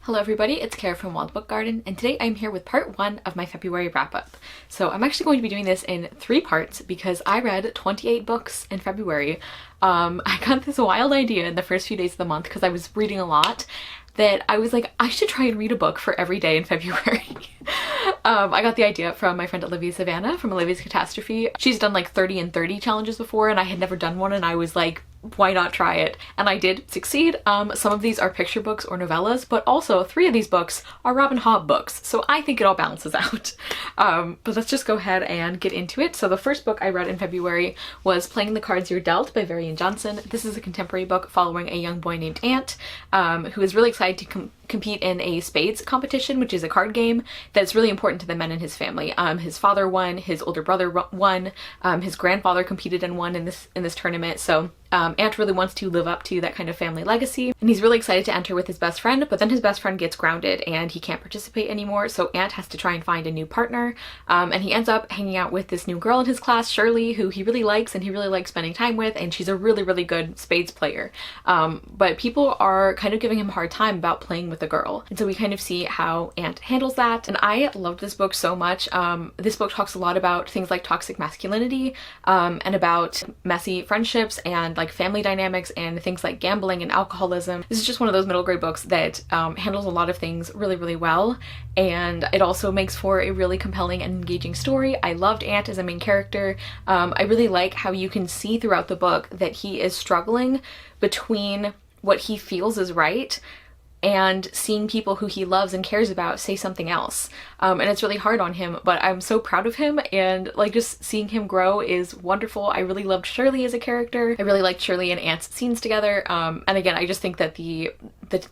Hello everybody, it's Cara from Wild Book Garden, and today I'm here with part 1 of my February wrap-up. So I'm actually going to be doing this in 3 parts because I read 28 books in February. I got this wild idea in the first few days of the month because I was reading a lot that I was like, I should try and read a book for every day in February. I got the idea from my friend Olivia-Savannah from Olivia's Catastrophe. She's done like 30 and 30 challenges before and I had never done one, and I was like, why not try it? And I did succeed. Some of these are picture books or novellas, but also 3 of these books are Robin Hobb books, so I think it all balances out. But let's just go ahead and get into it. So the first book I read in February was Playing the Cards You're Dealt by Varian Johnson. This is a contemporary book following a young boy named Ant, who is really excited to compete in a spades competition, which is a card game that's really important to the men in his family. His father won, his older brother won, his grandfather competed and won in this tournament, so Ant really wants to live up to that kind of family legacy, and he's really excited to enter with his best friend, but then his best friend gets grounded and he can't participate anymore, so Ant has to try and find a new partner, and he ends up hanging out with this new girl in his class, Shirley, who he really likes and he really likes spending time with, and she's a really, really good spades player. But people are kind of giving him a hard time about playing with a girl, and so we kind of see how Ant handles that, and I loved this book so much. This book talks a lot about things like toxic masculinity, and about messy friendships and like family dynamics and things like gambling and alcoholism. This is just one of those middle grade books that handles a lot of things really, really well, and it also makes for a really compelling and engaging story. I loved Ant as a main character. I really like how you can see throughout the book that he is struggling between what he feels is right and seeing people who he loves and cares about say something else. And it's really hard on him, but I'm so proud of him, and like just seeing him grow is wonderful. I really loved Shirley as a character. I really liked Shirley and Ant's scenes together. And again, I just think that the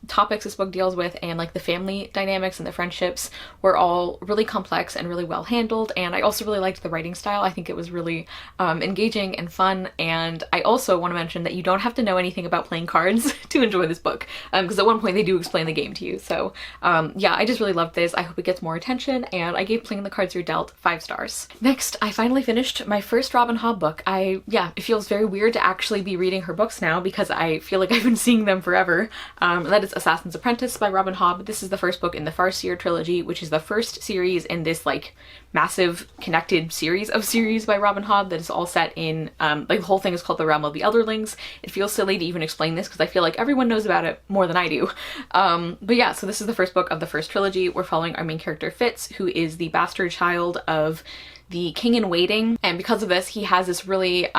topics this book deals with and like the family dynamics and the friendships were all really complex and really well handled, and I also really liked the writing style. I think it was really engaging and fun, and I also want to mention that you don't have to know anything about playing cards to enjoy this book, because at one point they do explain the game to you. So yeah, I just really loved this. I hope it gets more attention, and I gave Playing the Cards You're Dealt 5 stars. Next, I finally finished my first Robin Hobb book. Yeah, it feels very weird to actually be reading her books now because I feel like I've been seeing them forever. That is Assassin's Apprentice by Robin Hobb. This is the first book in the Farseer trilogy, which is the first series in this like massive connected series of series by Robin Hobb that is all set in, like the whole thing is called the Realm of the Elderlings. It feels silly to even explain this because I feel like everyone knows about it more than I do. But yeah, so this is the first book of the first trilogy. We're following our main character Fitz, who is the bastard child of the king in waiting, and because of this he has this really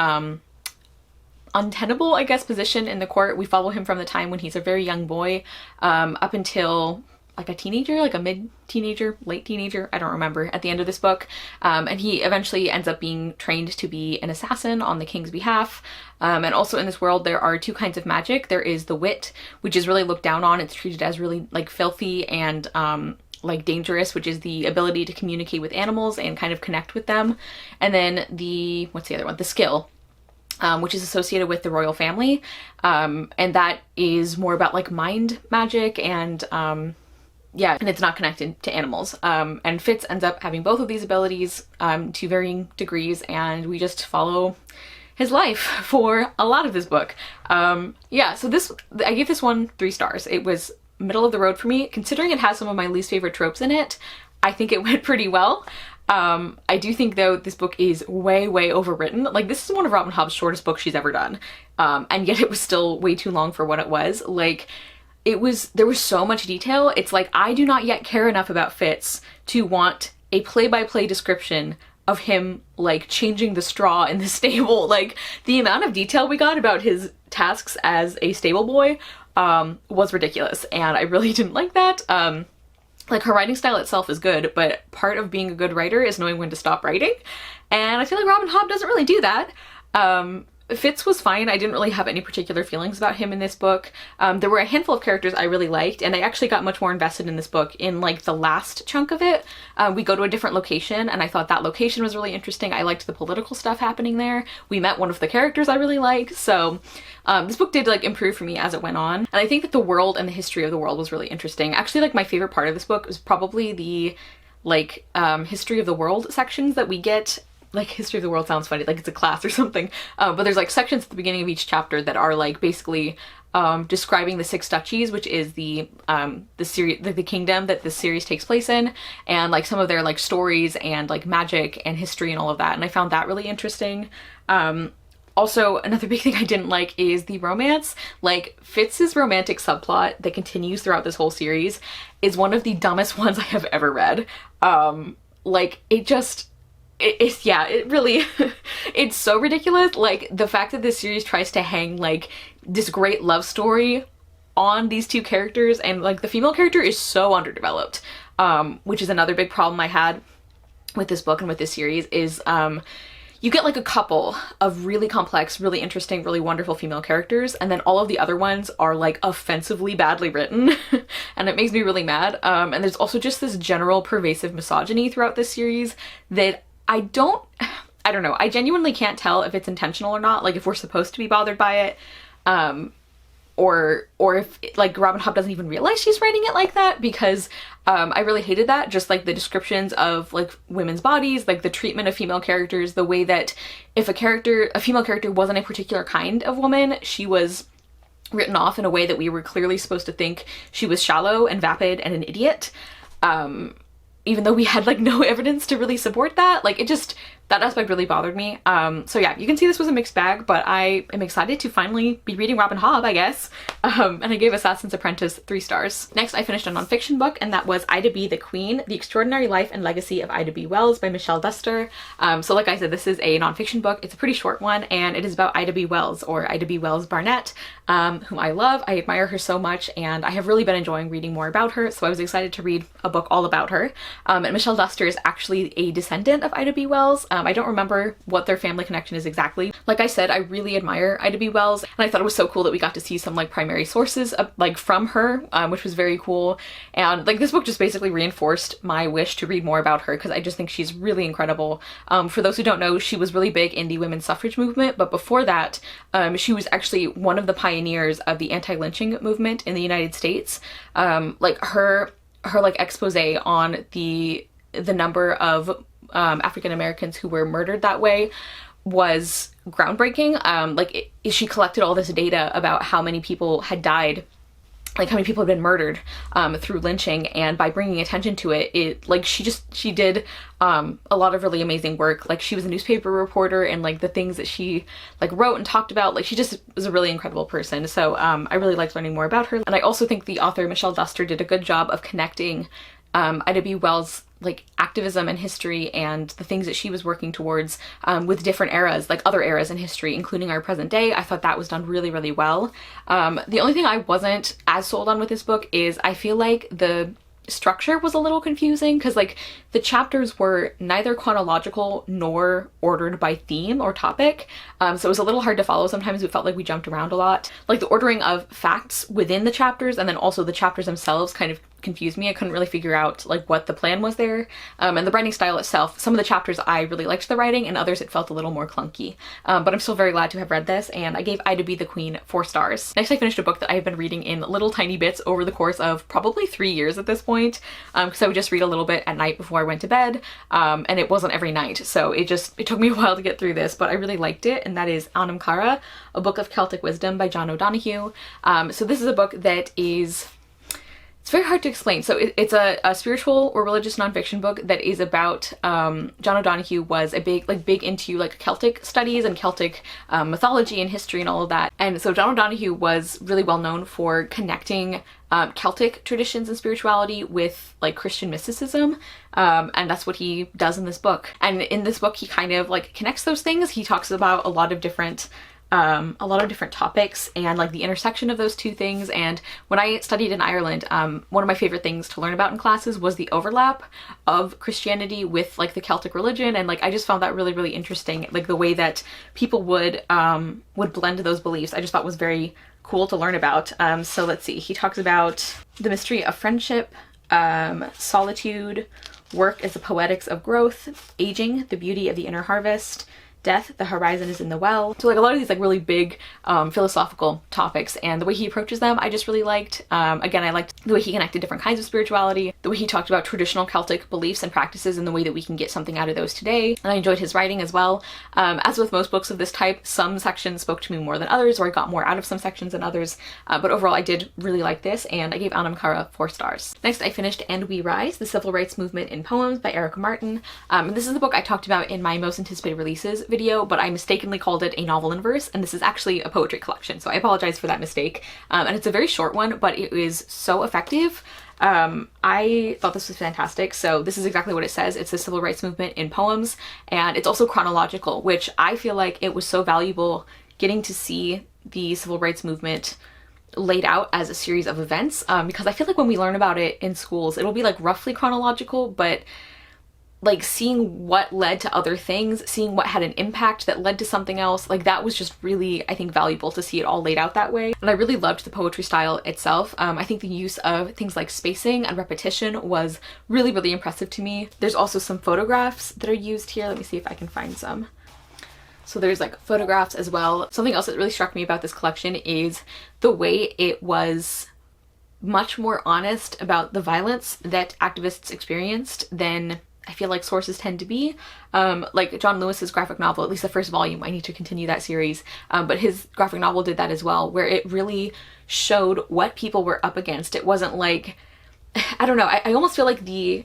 untenable, I guess, position in the court. We follow him from the time when he's a very young boy up until like a teenager, like a mid-teenager, late teenager, I don't remember, at the end of this book. And he eventually ends up being trained to be an assassin on the king's behalf. And also in this world there are 2 kinds of magic. There is the wit, which is really looked down on. It's treated as really like filthy and like dangerous, which is the ability to communicate with animals and kind of connect with them. And then the, what's the other one? The skill, which is associated with the royal family, and that is more about like mind magic and yeah, and it's not connected to animals. And Fitz ends up having both of these abilities to varying degrees, and we just follow his life for a lot of this book. Yeah, so I gave this one 3 stars. It was middle of the road for me. Considering it has some of my least favorite tropes in it, I think it went pretty well. I do think though this book is way, way overwritten. Like, this is one of Robin Hobb's shortest books she's ever done, and yet it was still way too long for what it was. Like, there was so much detail. It's like, I do not yet care enough about Fitz to want a play-by-play description of him like changing the straw in the stable. Like, the amount of detail we got about his tasks as a stable boy was ridiculous, and I really didn't like that. Like, her writing style itself is good, but part of being a good writer is knowing when to stop writing, and I feel like Robin Hobb doesn't really do that. Fitz was fine. I didn't really have any particular feelings about him in this book. There were a handful of characters I really liked, and I actually got much more invested in this book in like the last chunk of it. We go to a different location, and I thought that location was really interesting. I liked the political stuff happening there. We met one of the characters I really liked, so this book did like improve for me as it went on. And I think that the world and the history of the world was really interesting. Actually, like, my favorite part of this book was probably the like history of the world sections that we get. Like, history of the world sounds funny, like it's a class or something, but there's like sections at the beginning of each chapter that are like basically describing the Six Duchies, which is the series, the kingdom that this series takes place in, and like some of their like stories and like magic and history and all of that. And I found that really interesting. Also, another big thing I didn't like is the romance. Like, Fitz's romantic subplot that continues throughout this whole series is one of the dumbest ones I have ever read. Like, it really, it's so ridiculous. Like, the fact that this series tries to hang, like, this great love story on these two characters, and, like, the female character is so underdeveloped, which is another big problem I had with this book and with this series, is, you get like a couple of really complex, really interesting, really wonderful female characters, and then all of the other ones are like offensively badly written, and it makes me really mad. And there's also just this general pervasive misogyny throughout this series that I don't know, I genuinely can't tell if it's intentional or not, like if we're supposed to be bothered by it, or if like Robin Hobb doesn't even realize she's writing it like that, because I really hated that, just like the descriptions of like women's bodies, like the treatment of female characters, the way that if a female character wasn't a particular kind of woman, she was written off in a way that we were clearly supposed to think she was shallow and vapid and an idiot, even though we had like no evidence to really support that. Like, it just, that aspect really bothered me. So yeah, you can see this was a mixed bag, but I am excited to finally be reading Robin Hobb, I guess. And I gave Assassin's Apprentice 3 stars. Next, I finished a nonfiction book, and that was Ida B. the Queen, The Extraordinary Life and Legacy of Ida B. Wells by Michelle Duster. So like I said, this is a nonfiction book. It's a pretty short one, and it is about Ida B. Wells, or Ida B. Wells Barnett, whom I love. I admire her so much, and I have really been enjoying reading more about her, so I was excited to read a book all about her. And Michelle Duster is actually a descendant of Ida B. Wells. I don't remember what their family connection is exactly. Like I said, I really admire Ida B. Wells, and I thought it was so cool that we got to see some like primary sources like from her, which was very cool. And like this book just basically reinforced my wish to read more about her, because I just think she's really incredible. For those who don't know, she was really big in the women's suffrage movement, but before that, she was actually one of the pioneers of the anti-lynching movement in the United States. Like her like expose on the number of African Americans who were murdered that way was groundbreaking. She collected all this data about how many people had died, like how many people had been murdered through lynching, and by bringing attention to it, like she did a lot of really amazing work. Like, she was a newspaper reporter, and like the things that she like wrote and talked about, like she just was a really incredible person. So I really liked learning more about her, and I also think the author Michelle Duster did a good job of connecting Ida B. Wells' like activism and history and the things that she was working towards with different eras, like other eras in history, including our present day. I thought that was done really, really well. The only thing I wasn't as sold on with this book is I feel like the structure was a little confusing, because like the chapters were neither chronological nor ordered by theme or topic, so it was a little hard to follow. Sometimes it felt like we jumped around a lot. Like the ordering of facts within the chapters and then also the chapters themselves kind of confused me. I couldn't really figure out like what the plan was there. And the writing style itself, some of the chapters I really liked the writing, and others it felt a little more clunky. But I'm still very glad to have read this, and I gave Ida B. the Queen 4 stars. Next, I finished a book that I have been reading in little tiny bits over the course of probably 3 years at this point, because I would just read a little bit at night before I went to bed, and it wasn't every night, so it took me a while to get through this, but I really liked it, and that is Anam Cara, A Book of Celtic Wisdom by John O'Donohue. So this is a book that is, it's very hard to explain. So it's a spiritual or religious nonfiction book that is about, John O'Donohue was big into like Celtic studies and Celtic mythology and history and all of that. And so John O'Donohue was really well known for connecting Celtic traditions and spirituality with like Christian mysticism, and that's what he does in this book. And in this book, he kind of like connects those things. He talks about a lot of different topics and like the intersection of those two things. And when I studied in Ireland, one of my favorite things to learn about in classes was the overlap of Christianity with like the Celtic religion, and like I just found that really, really interesting, like the way that people would blend those beliefs. I just thought was very cool to learn about. So let's see, he talks about the mystery of friendship, solitude, work as the poetics of growth, aging, the beauty of the inner harvest, Death, the Horizon is in the Well. So like a lot of these like really big philosophical topics, and the way he approaches them I just really liked. Again, I liked the way he connected different kinds of spirituality, the way he talked about traditional Celtic beliefs and practices and the way that we can get something out of those today. And I enjoyed his writing as well. As with most books of this type, some sections spoke to me more than others, or I got more out of some sections than others, but overall I did really like this, and I gave Anam Cara 4 stars. Next I finished And We Rise, The Civil Rights Movement in Poems by Erica Martin. And this is the book I talked about in my most anticipated releases video, but I mistakenly called it a novel in verse, and this is actually a poetry collection, so I apologize for that mistake. And it's a very short one, but it is so effective. I thought this was fantastic. So this is exactly what it says. It's the civil rights movement in poems, and it's also chronological, which I feel like it was so valuable getting to see the civil rights movement laid out as a series of events, because I feel like when we learn about it in schools, it'll be like roughly chronological, but like seeing what led to other things, seeing what had an impact that led to something else, like that was just really, I think, valuable to see it all laid out that way. And I really loved the poetry style itself. I think the use of things like spacing and repetition was really, really impressive to me. There's also some photographs that are used here. Let me see if I can find some. So there's like photographs as well. Something else that really struck me about this collection is the way it was much more honest about the violence that activists experienced than I feel like sources tend to be. Like John Lewis's graphic novel, at least the first volume, I need to continue that series, but his graphic novel did that as well, where it really showed what people were up against. It wasn't like, I don't know, I almost feel like the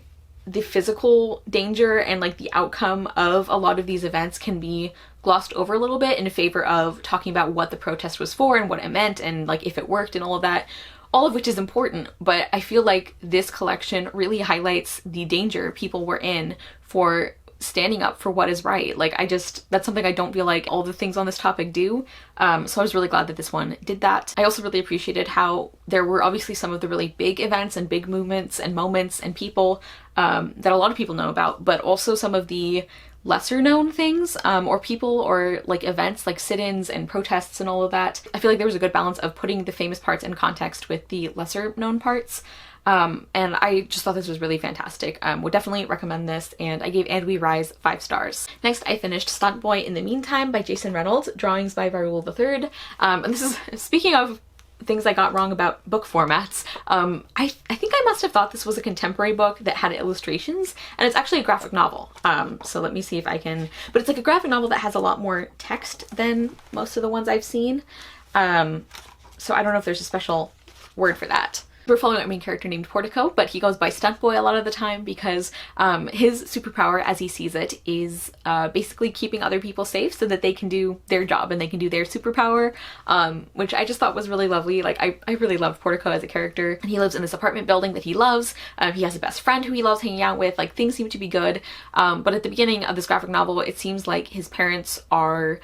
physical danger and like the outcome of a lot of these events can be glossed over a little bit in favor of talking about what the protest was for and what it meant and like if it worked and all of that. All of which is important, but I feel like this collection really highlights the danger people were in for standing up for what is right. Like that's something I don't feel like all the things on this topic do. So I was really glad that this one did that. I also really appreciated how there were obviously some of the really big events and big movements and moments and people that a lot of people know about, but also some of the lesser known things or people or like events like sit-ins and protests and all of that. I feel like there was a good balance of putting the famous parts in context with the lesser known parts. And I just thought this was really fantastic. Would definitely recommend this, and I gave And We Rise 5 stars. Next I finished Stuntboy in the Meantime by Jason Reynolds, drawings by Varul III. And this is, speaking of things I got wrong about book formats, I think I must have thought this was a contemporary book that had illustrations, and it's actually a graphic novel. So let me see if I can, but it's like a graphic novel that has a lot more text than most of the ones I've seen. So I don't know if there's a special word for that. We're following our main character named Portico, but he goes by Stuntboy a lot of the time because his superpower, as he sees it, is basically keeping other people safe so that they can do their job and they can do their superpower, which I just thought was really lovely. Like I really love Portico as a character, and he lives in this apartment building that he loves. He has a best friend who he loves hanging out with. Like things seem to be good, but at the beginning of this graphic novel, it seems like his parents are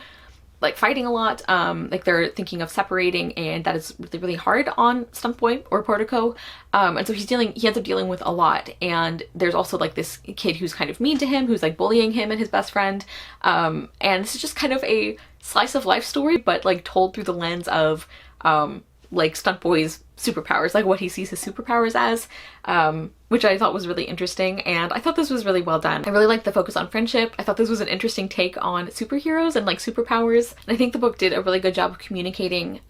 like fighting a lot, like they're thinking of separating, and that is really, really hard on Stuntboy or Portico. And so he ends up dealing with a lot, and there's also like this kid who's kind of mean to him, who's like bullying him and his best friend. And this is just kind of a slice of life story, but like told through the lens of like Stuntboy's superpowers, like what he sees his superpowers as, which I thought was really interesting, and I thought this was really well done. I really liked the focus on friendship. I thought this was an interesting take on superheroes and like superpowers, and I think the book did a really good job of communicating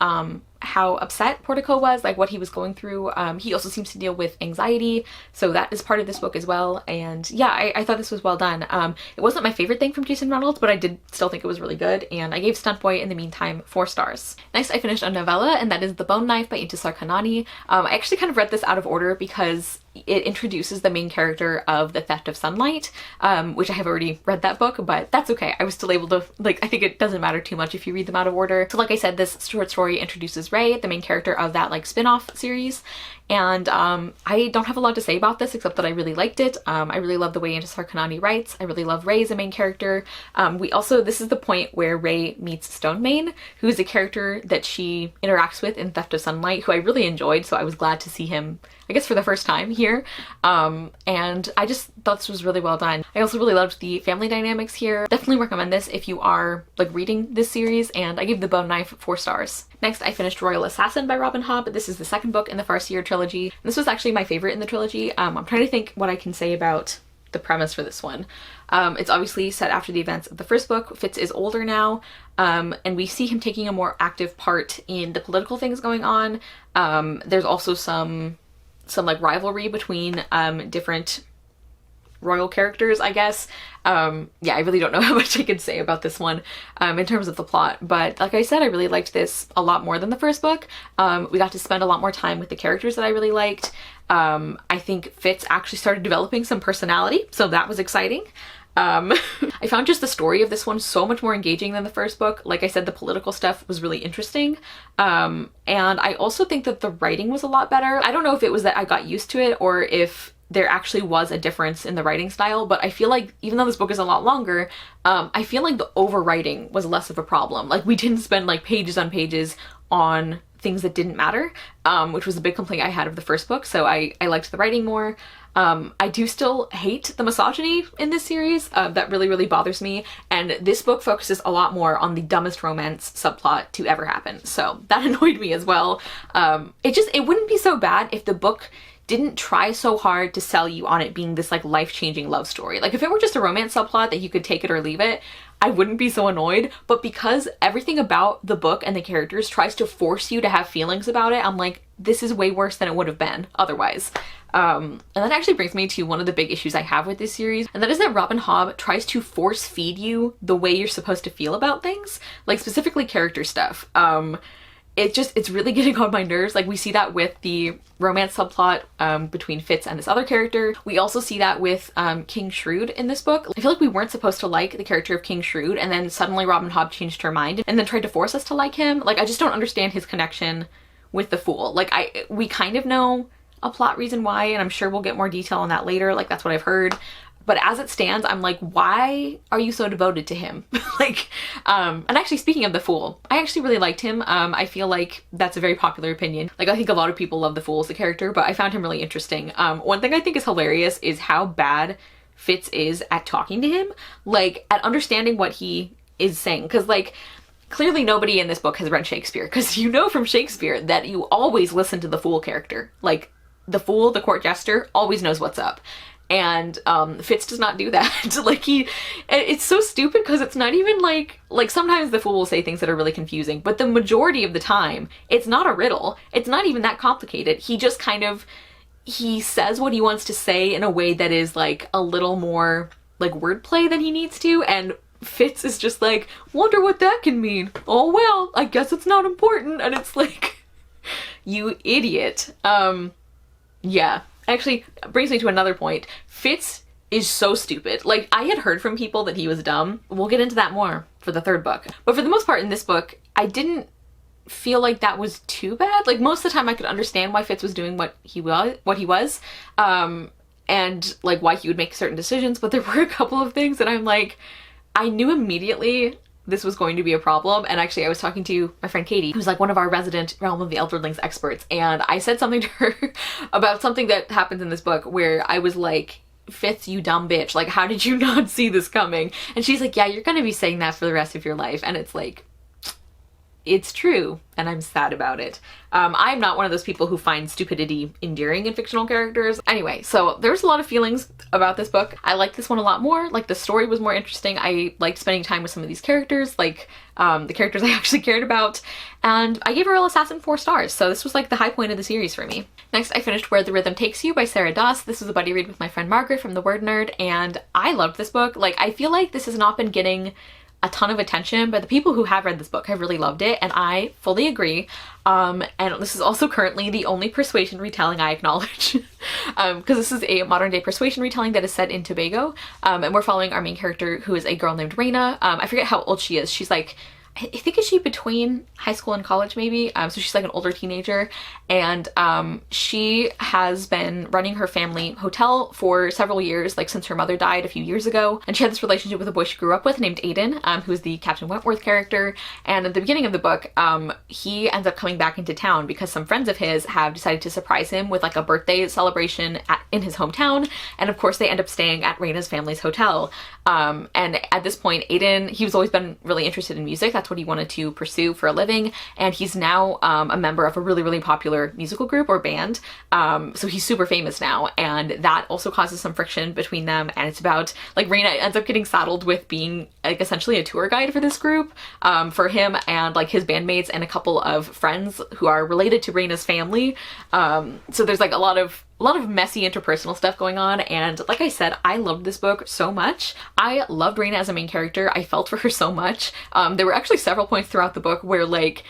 how upset Portico was, like what he was going through. He also seems to deal with anxiety, so that is part of this book as well, and yeah, I thought this was well done. It wasn't my favorite thing from Jason Reynolds, but I did still think it was really good, and I gave Stuntboy in the Meantime 4 stars. Next I finished a novella, and that is The Bone Knife by Intisar Kanani. I actually kind of read this out of order because it introduces the main character of The Theft of Sunlight, which I have already read that book, but that's okay. I was still able to, like, I think it doesn't matter too much if you read them out of order. So like I said, this short story introduces Ray, the main character of that like spin-off series, and I don't have a lot to say about this except that I really liked it. I really love the way Intisar Kanani writes. I really love Ray as a main character. This is the point where Ray meets Stonemane, who is a character that she interacts with in Theft of Sunlight, who I really enjoyed, so I was glad to see him, I guess, for the first time here. And I just thought this was really well done. I also really loved the family dynamics here. Definitely recommend this if you are like reading this series, and I gave The Bone Knife 4 stars. Next I finished Royal Assassin by Robin Hobb. This is the second book in the Farseer trilogy. This was actually my favorite in the trilogy. I'm trying to think what I can say about the premise for this one. It's obviously set after the events of the first book. Fitz is older now, and we see him taking a more active part in the political things going on. There's also some like rivalry between different royal characters, I guess. Yeah, I really don't know how much I could say about this one in terms of the plot, but like I said, I really liked this a lot more than the first book. We got to spend a lot more time with the characters that I really liked. I think Fitz actually started developing some personality, so that was exciting. I found just the story of this one so much more engaging than the first book. Like I said, the political stuff was really interesting. And I also think that the writing was a lot better. I don't know if it was that I got used to it or if there actually was a difference in the writing style, but I feel like even though this book is a lot longer, I feel like the overwriting was less of a problem. Like we didn't spend like pages on pages on things that didn't matter, which was a big complaint I had of the first book, so I liked the writing more. I do still hate the misogyny in this series. That really bothers me, and this book focuses a lot more on the dumbest romance subplot to ever happen, so that annoyed me as well. It wouldn't be so bad if the book didn't try so hard to sell you on it being this like life-changing love story. Like if it were just a romance subplot that you could take it or leave it, I wouldn't be so annoyed, but because everything about the book and the characters tries to force you to have feelings about it, I'm like, this is way worse than it would have been otherwise. And that actually brings me to one of the big issues I have with this series, and that is that Robin Hobb tries to force feed you the way you're supposed to feel about things, like specifically character stuff. It's really getting on my nerves. Like we see that with the romance subplot between Fitz and this other character. We also see that with King Shrewd in this book. I feel like we weren't supposed to like the character of King Shrewd, and then suddenly Robin Hobb changed her mind and then tried to force us to like him. Like I just don't understand his connection with the Fool. Like we kind of know a plot reason why, and I'm sure we'll get more detail on that later. Like that's what I've heard. But as it stands, I'm like, why are you so devoted to him? Like, and actually speaking of the Fool, I actually really liked him. I feel like that's a very popular opinion. Like I think a lot of people love the Fool as a character, but I found him really interesting. One thing I think is hilarious is how bad Fitz is at talking to him, like at understanding what he is saying. Cause like, clearly nobody in this book has read Shakespeare, because you know from Shakespeare that you always listen to the Fool character. Like the Fool, the court jester, always knows what's up. And Fitz does not do that. Like it's so stupid because it's not even like sometimes the Fool will say things that are really confusing, but the majority of the time it's not a riddle. It's not even that complicated. He just he says what he wants to say in a way that is like a little more like wordplay than he needs to, and Fitz is just like, wonder what that can mean. Oh well, I guess it's not important. And it's like, you idiot. Yeah. Actually brings me to another point. Fitz is so stupid. Like I had heard from people that he was dumb. We'll get into that more for the third book. But for the most part in this book, I didn't feel like that was too bad. Like most of the time I could understand why Fitz was doing what he was, and like why he would make certain decisions. But there were a couple of things that I'm like, I knew immediately this was going to be a problem. And actually I was talking to my friend Katie, who's like one of our resident Realm of the Elderlings experts, and I said something to her about something that happens in this book where I was like, Fitz, you dumb bitch, like how did you not see this coming? And she's like, yeah, you're gonna be saying that for the rest of your life. And it's like, it's true, and I'm sad about it. I'm not one of those people who find stupidity endearing in fictional characters. Anyway, so there's a lot of feelings about this book. I liked this one a lot more. Like the story was more interesting. I liked spending time with some of these characters, like the characters I actually cared about. And I gave Royal Assassin 4 stars, so this was like the high point of the series for me. Next, I finished Where the Rhythm Takes You by Sarah Doss. This was a buddy read with my friend Margaret from The Word Nerd, and I loved this book. Like I feel like this has not been getting a ton of attention, but the people who have read this book have really loved it, and I fully agree. And this is also currently the only persuasion retelling I acknowledge, because this is a modern day persuasion retelling that is set in Tobago, and we're following our main character, who is a girl named Reina. I forget how old she is. She's like, I think, is she between high school and college maybe? So she's like an older teenager, and she has been running her family hotel for several years, like since her mother died a few years ago. And she had this relationship with a boy she grew up with named Aiden, who is the Captain Wentworth character. And at the beginning of the book, he ends up coming back into town because some friends of his have decided to surprise him with like a birthday celebration in his hometown. And of course they end up staying at Reina's family's hotel. And at this point, Aiden, he's always been really interested in music. That's that's what he wanted to pursue for a living, and he's now a member of a really, really popular musical group or band. So he's super famous now, and that also causes some friction between them, and it's about, like, Reina ends up getting saddled with being, like, essentially a tour guide for this group, for him and, like, his bandmates and a couple of friends who are related to Reina's family. So there's, like, a lot of messy interpersonal stuff going on, and like I said, I loved this book so much. I loved Reina as a main character. I felt for her so much. There were actually several points throughout the book where, like,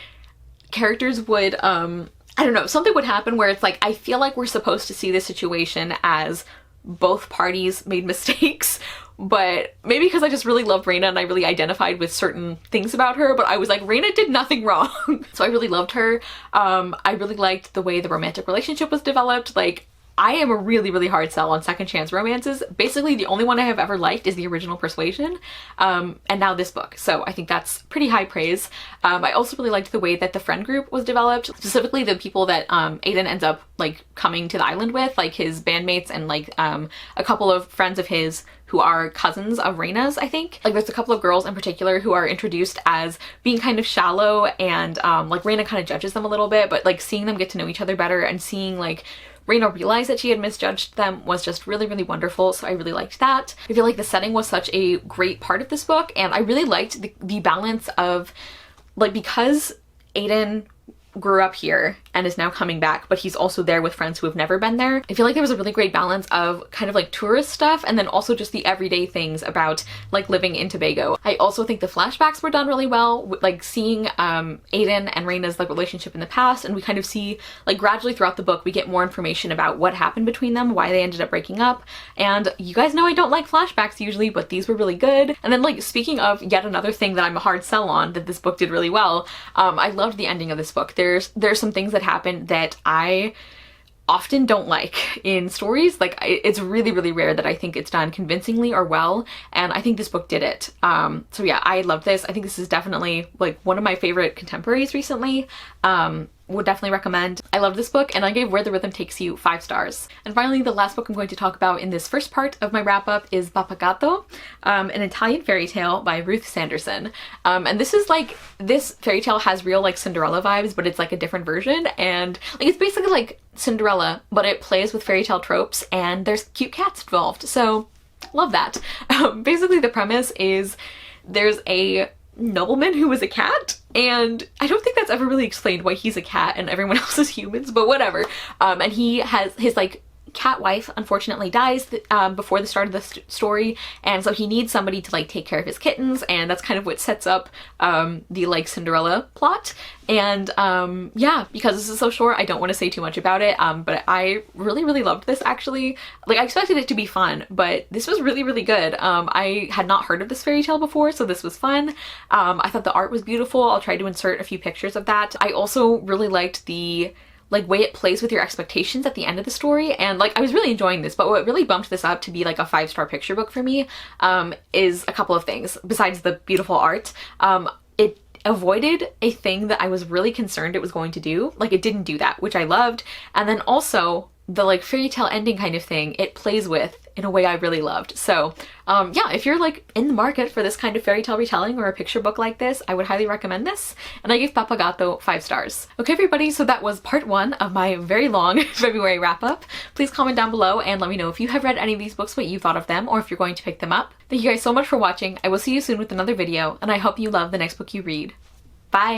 characters would, I don't know, something would happen where it's like, I feel like we're supposed to see this situation as both parties made mistakes, but maybe because I just really loved Reina and I really identified with certain things about her, but I was like, Reina did nothing wrong. So I really loved her. I really liked the way the romantic relationship was developed. Like, I am a really, really hard sell on second chance romances. Basically, the only one I have ever liked is the original Persuasion, and now this book. So I think that's pretty high praise. I also really liked the way that the friend group was developed, specifically the people that Aiden ends up, like, coming to the island with, like his bandmates and, like, a couple of friends of his who are cousins of Reina's, I think. Like, there's a couple of girls in particular who are introduced as being kind of shallow, and like, Reina kind of judges them a little bit, but, like, seeing them get to know each other better and seeing, like, Reina realized that she had misjudged them was just really, really wonderful, so I really liked that. I feel like the setting was such a great part of this book, and I really liked the balance of, like, because Aiden grew up here and is now coming back, but he's also there with friends who have never been there. I feel like there was a really great balance of kind of like tourist stuff and then also just the everyday things about, like, living in Tobago. I also think the flashbacks were done really well, like seeing Aiden and Reina's, like, relationship in the past, and we kind of see, like, gradually throughout the book we get more information about what happened between them, why they ended up breaking up. And you guys know I don't like flashbacks usually, but these were really good. And then, like, speaking of yet another thing that I'm a hard sell on that this book did really well, I loved the ending of this book. There's some things that happen that I often don't like in stories. Like, it's really, really rare that I think it's done convincingly or well, and I think this book did it. So yeah, I love this. I think this is definitely, like, one of my favorite contemporaries recently. Would definitely recommend. I love this book, and I gave Where the Rhythm Takes You 5 stars. And finally, the last book I'm going to talk about in this first part of my wrap-up is Papagatto, an Italian fairy tale by Ruth Sanderson. And this is, like, this fairy tale has real, like, Cinderella vibes, but it's, like, a different version, and, like, it's basically like Cinderella, but it plays with fairy tale tropes, and there's cute cats involved, so love that. Basically, the premise is there's a nobleman who was a cat, and I don't think that's ever really explained why he's a cat and everyone else is humans, but whatever. And he has his, like, cat wife unfortunately dies before the start of the story, and so he needs somebody to, like, take care of his kittens, and that's kind of what sets up the, like, Cinderella plot. And yeah, because this is so short, I don't want to say too much about it, but I really, really loved this, actually. Like, I expected it to be fun, but this was really, really good. I had not heard of this fairy tale before, so this was fun. I thought the art was beautiful. I'll try to insert a few pictures of that. I also really liked the, like, way it plays with your expectations at the end of the story, and, like, I was really enjoying this, but what really bumped this up to be, like, a 5-star picture book for me is a couple of things besides the beautiful art. It avoided a thing that I was really concerned it was going to do. Like, it didn't do that, which I loved. And then also the, like, fairy tale ending kind of thing it plays with in a way I really loved. So yeah, if you're, like, in the market for this kind of fairy tale retelling or a picture book like this, I would highly recommend this, and I gave Papagatto 5 stars. Okay, everybody, so that was part 1 of my very long February wrap-up. Please comment down below and let me know if you have read any of these books, what you thought of them, or if you're going to pick them up. Thank you guys so much for watching. I will see you soon with another video, and I hope you love the next book you read.